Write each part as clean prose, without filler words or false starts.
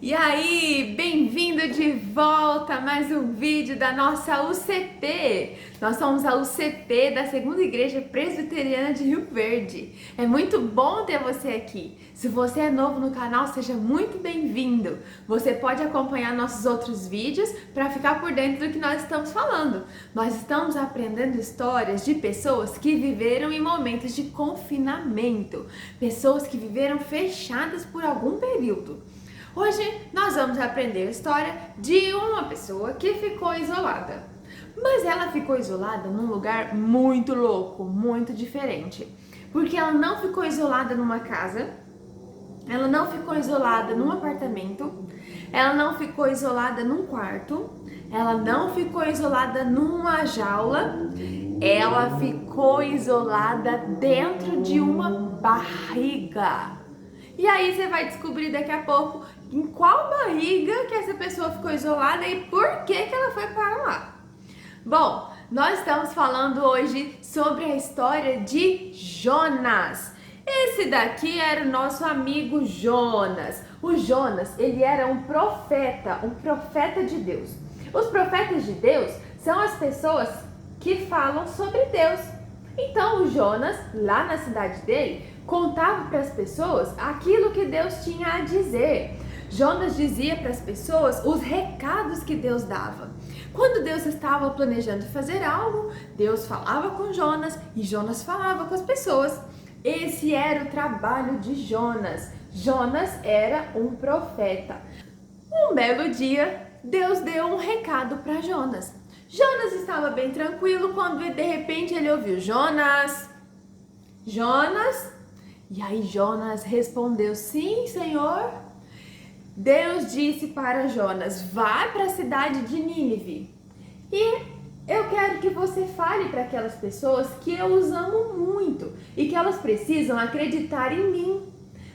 E aí, bem-vindo de volta a mais um vídeo da nossa UCP. Nós somos a UCP da Segunda Igreja Presbiteriana de Rio Verde. É muito bom ter você aqui. Se você é novo no canal, seja muito bem-vindo. Você pode acompanhar nossos outros vídeos para ficar por dentro do que nós estamos falando. Nós estamos aprendendo histórias de pessoas que viveram em momentos de confinamento, pessoas que viveram fechadas por algum período. Hoje nós vamos aprender a história de uma pessoa que ficou isolada. Mas ela ficou isolada num lugar muito louco, muito diferente. Porque ela não ficou isolada numa casa, ela não ficou isolada num apartamento, ela não ficou isolada num quarto, ela não ficou isolada numa jaula, ela ficou isolada dentro de uma barriga. E aí você vai descobrir daqui a pouco em qual barriga que essa pessoa ficou isolada e por que ela foi para lá. Bom, nós estamos falando hoje sobre a história de Jonas. Esse daqui era o nosso amigo Jonas. O Jonas, ele era um profeta de Deus. Os profetas de Deus são as pessoas que falam sobre Deus. Então o Jonas, lá na cidade dele, contava para as pessoas aquilo que Deus tinha a dizer. Jonas dizia para as pessoas os recados que Deus dava. Quando Deus estava planejando fazer algo, Deus falava com Jonas e Jonas falava com as pessoas. Esse era o trabalho de Jonas. Jonas era um profeta. Um belo dia, Deus deu um recado para Jonas. Jonas estava bem tranquilo quando de repente ele ouviu: Jonas, Jonas. E aí Jonas respondeu: sim, Senhor. Deus disse para Jonas: vai para a cidade de Nínive e eu quero que você fale para aquelas pessoas que eu os amo muito e que elas precisam acreditar em mim.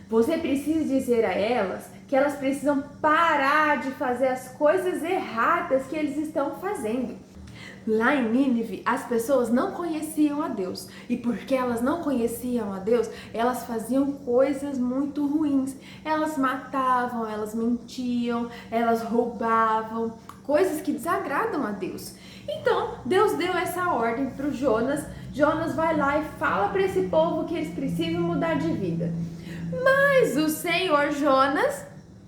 Você precisa dizer a elas que elas precisam parar de fazer as coisas erradas que eles estão fazendo. Lá em Nínive, as pessoas não conheciam a Deus. E porque elas não conheciam a Deus, elas faziam coisas muito ruins. Elas matavam, elas mentiam, elas roubavam, coisas que desagradam a Deus. Então, Deus deu essa ordem para o Jonas. Jonas vai lá e fala para esse povo que eles precisam mudar de vida. Mas o Senhor Jonas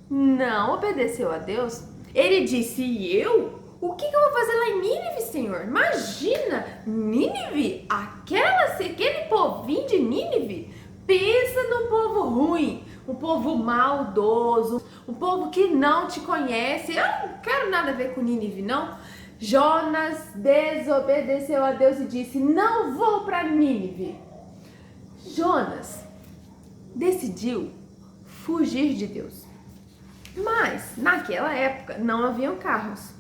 não obedeceu a Deus. Ele disse: e eu? O que eu vou fazer lá em Nínive, Senhor? Imagina, Nínive, aquele povinho de Nínive. Pensa num povo ruim, um povo maldoso, um povo que não te conhece. Eu não quero nada a ver com Nínive, não. Jonas desobedeceu a Deus e disse: não vou para Nínive. Jonas decidiu fugir de Deus. Mas naquela época não haviam carros.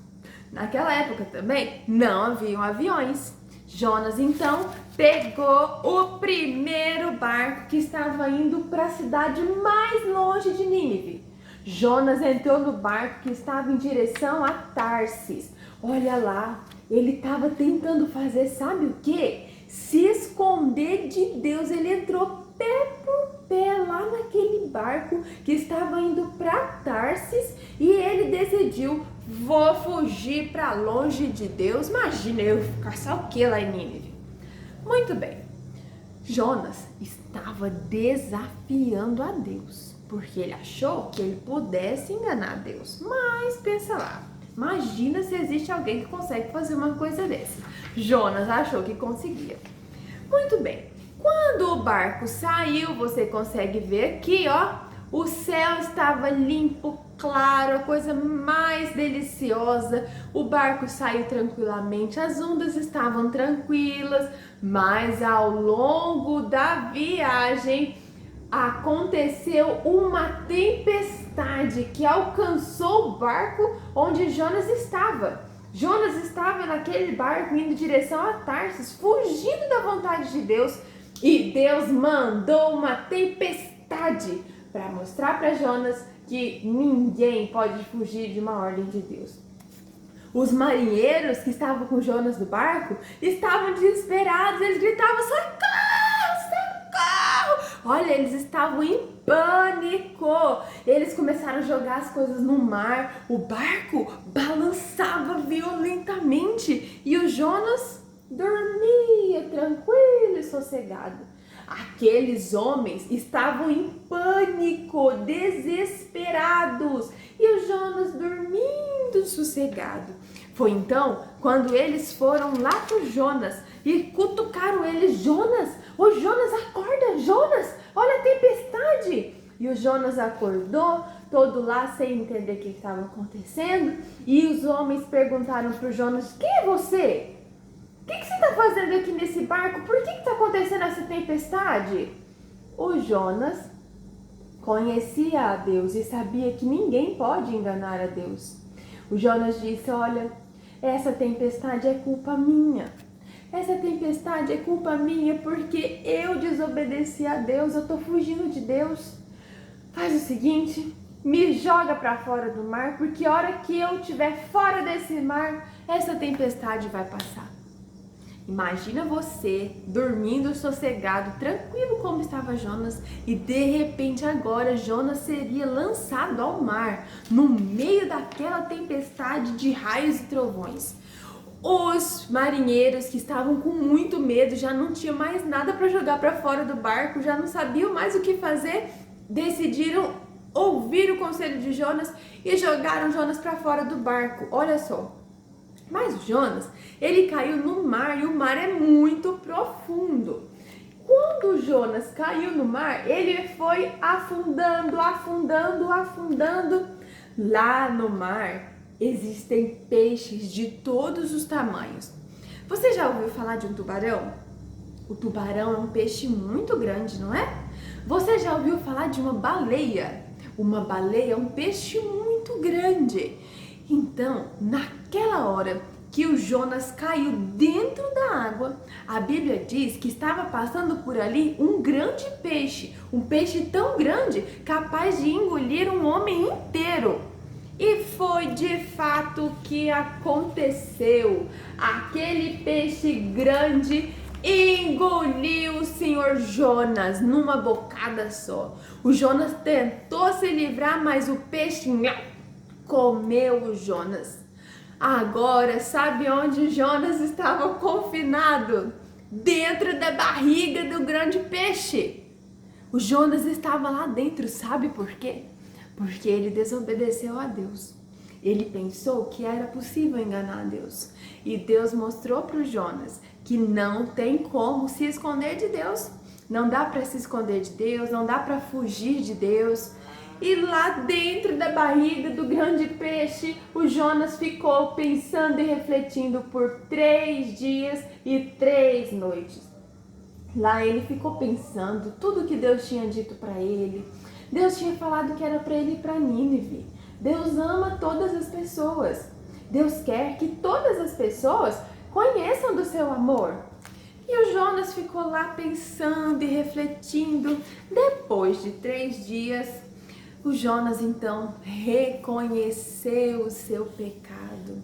Naquela época também não haviam aviões. Jonas então pegou o primeiro barco que estava indo para a cidade mais longe de Nínive. Jonas entrou no barco que estava em direção a Tarsis. Olha lá, ele estava tentando fazer, sabe o quê? Se esconder de Deus. Ele entrou pé por pé lá naquele barco que estava indo para Tarsis e ele decidiu: vou fugir para longe de Deus. Imagina eu ficar só o que lá em Nínive. Muito bem, Jonas estava desafiando a Deus, porque ele achou que ele pudesse enganar Deus. Mas pensa lá, imagina se existe alguém que consegue fazer uma coisa dessa. Jonas achou que conseguia. Muito bem, quando o barco saiu, você consegue ver aqui, ó, o céu estava limpo, claro, a coisa mais deliciosa. O barco saiu tranquilamente, as ondas estavam tranquilas, mas ao longo da viagem aconteceu uma tempestade que alcançou o barco onde Jonas estava. Jonas estava naquele barco indo em direção a Tarsis, fugindo da vontade de Deus, e Deus mandou uma tempestade para mostrar para Jonas que ninguém pode fugir de uma ordem de Deus. Os marinheiros que estavam com Jonas no barco estavam desesperados, eles gritavam: socorro, socorro! Olha, eles estavam em pânico. Eles começaram a jogar as coisas no mar, o barco balançava violentamente e o Jonas dormia tranquilo e sossegado. Aqueles homens estavam em pânico, desesperados, e o Jonas dormindo sossegado. Foi então quando eles foram lá para o Jonas e cutucaram ele. Jonas, ô Jonas, acorda, Jonas, olha a tempestade. E o Jonas acordou, todo lá sem entender o que estava acontecendo. E os homens perguntaram para o Jonas: quem é você? O que você está fazendo aqui nesse barco? Por que está acontecendo essa tempestade? O Jonas conhecia a Deus e sabia que ninguém pode enganar a Deus. O Jonas disse: olha, essa tempestade é culpa minha. Essa tempestade é culpa minha porque eu desobedeci a Deus, eu estou fugindo de Deus. Faz o seguinte, me joga para fora do mar, porque a hora que eu estiver fora desse mar, essa tempestade vai passar. Imagina você dormindo sossegado, tranquilo como estava Jonas, e de repente agora Jonas seria lançado ao mar, no meio daquela tempestade de raios e trovões. Os marinheiros que estavam com muito medo, já não tinha mais nada para jogar para fora do barco, já não sabiam mais o que fazer, decidiram ouvir o conselho de Jonas e jogaram Jonas para fora do barco. Olha só. Mas Jonas, ele caiu no mar e o mar é muito profundo. Quando Jonas caiu no mar, ele foi afundando, afundando, afundando. Lá no mar existem peixes de todos os tamanhos. Você já ouviu falar de um tubarão? O tubarão é um peixe muito grande, não é? Você já ouviu falar de uma baleia? Uma baleia é um peixe muito grande. Então, naquela hora que o Jonas caiu dentro da água, a Bíblia diz que estava passando por ali um grande peixe, um peixe tão grande, capaz de engolir um homem inteiro. E foi de fato o que aconteceu. Aquele peixe grande engoliu o senhor Jonas numa bocada só. O Jonas tentou se livrar, mas o peixe comeu o Jonas. Agora, sabe onde Jonas estava confinado? Dentro da barriga do grande peixe. O Jonas estava lá dentro, sabe por quê? Porque ele desobedeceu a Deus. Ele pensou que era possível enganar a Deus. E Deus mostrou para o Jonas que não tem como se esconder de Deus. Não dá para se esconder de Deus, não dá para fugir de Deus. E lá dentro da barriga do grande peixe, o Jonas ficou pensando e refletindo por 3 dias e 3 noites. Lá ele ficou pensando tudo que Deus tinha dito para ele. Deus tinha falado que era para ele ir para Nínive. Deus ama todas as pessoas. Deus quer que todas as pessoas conheçam do seu amor. E o Jonas ficou lá pensando e refletindo. Depois de 3 dias, o Jonas então reconheceu o seu pecado.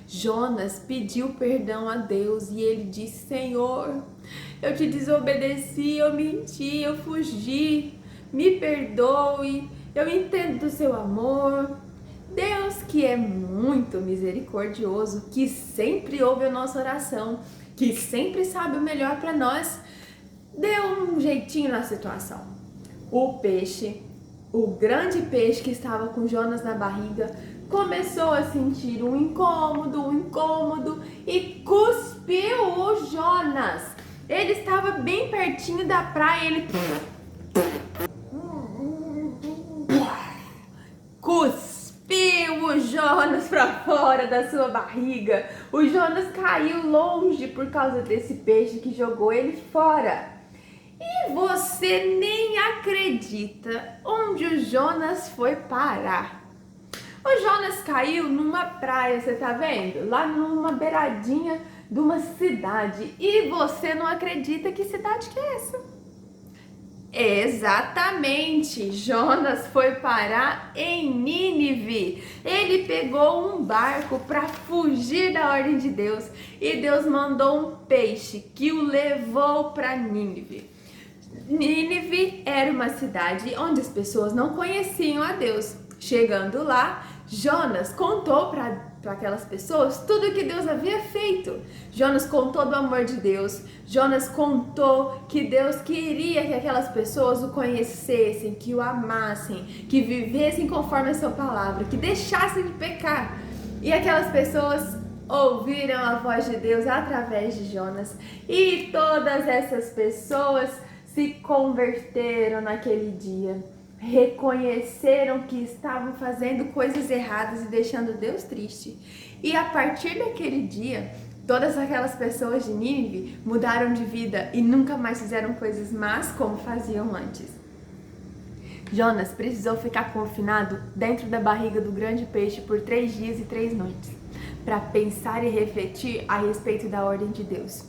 Jonas pediu perdão a Deus e ele disse: Senhor, eu te desobedeci, eu menti, eu fugi, me perdoe, eu entendo do seu amor. Deus, que é muito misericordioso, que sempre ouve a nossa oração, que sempre sabe o melhor para nós, deu um jeitinho na situação. O peixe, o grande peixe que estava com Jonas na barriga, começou a sentir um incômodo e cuspiu o Jonas. Ele estava bem pertinho da praia, ele cuspiu o Jonas para fora da sua barriga. O Jonas caiu longe por causa desse peixe que jogou ele fora. E você nem acredita onde o Jonas foi parar. O Jonas caiu numa praia, você tá vendo? Lá numa beiradinha de uma cidade. E você não acredita que cidade que é essa? Exatamente, Jonas foi parar em Nínive. Ele pegou um barco para fugir da ordem de Deus e Deus mandou um peixe que o levou para Nínive. Nínive era uma cidade onde as pessoas não conheciam a Deus. Chegando lá, Jonas contou para aquelas pessoas tudo o que Deus havia feito. Jonas contou do amor de Deus. Jonas contou que Deus queria que aquelas pessoas o conhecessem, que o amassem, que vivessem conforme a sua palavra, que deixassem de pecar. E aquelas pessoas ouviram a voz de Deus através de Jonas. E todas essas pessoas se converteram naquele dia. Reconheceram que estavam fazendo coisas erradas e deixando Deus triste. E a partir daquele dia, todas aquelas pessoas de Nínive mudaram de vida e nunca mais fizeram coisas más como faziam antes. Jonas precisou ficar confinado dentro da barriga do grande peixe por 3 dias e 3 noites, para pensar e refletir a respeito da ordem de Deus.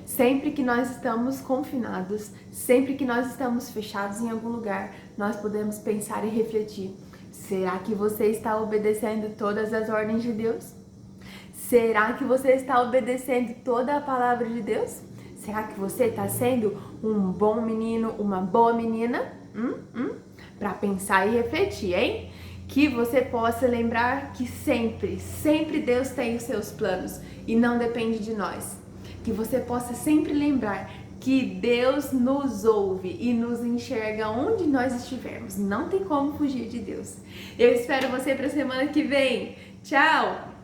Sempre que nós estamos confinados, sempre que nós estamos fechados em algum lugar, nós podemos pensar e refletir. Será que você está obedecendo todas as ordens de Deus? Será que você está obedecendo toda a palavra de Deus? Será que você está sendo um bom menino, uma boa menina? Para pensar e refletir, hein? Que você possa lembrar que sempre Deus tem os seus planos e não depende de nós. Que você possa sempre lembrar que Deus nos ouve e nos enxerga onde nós estivermos. Não tem como fugir de Deus. Eu espero você para a semana que vem. Tchau!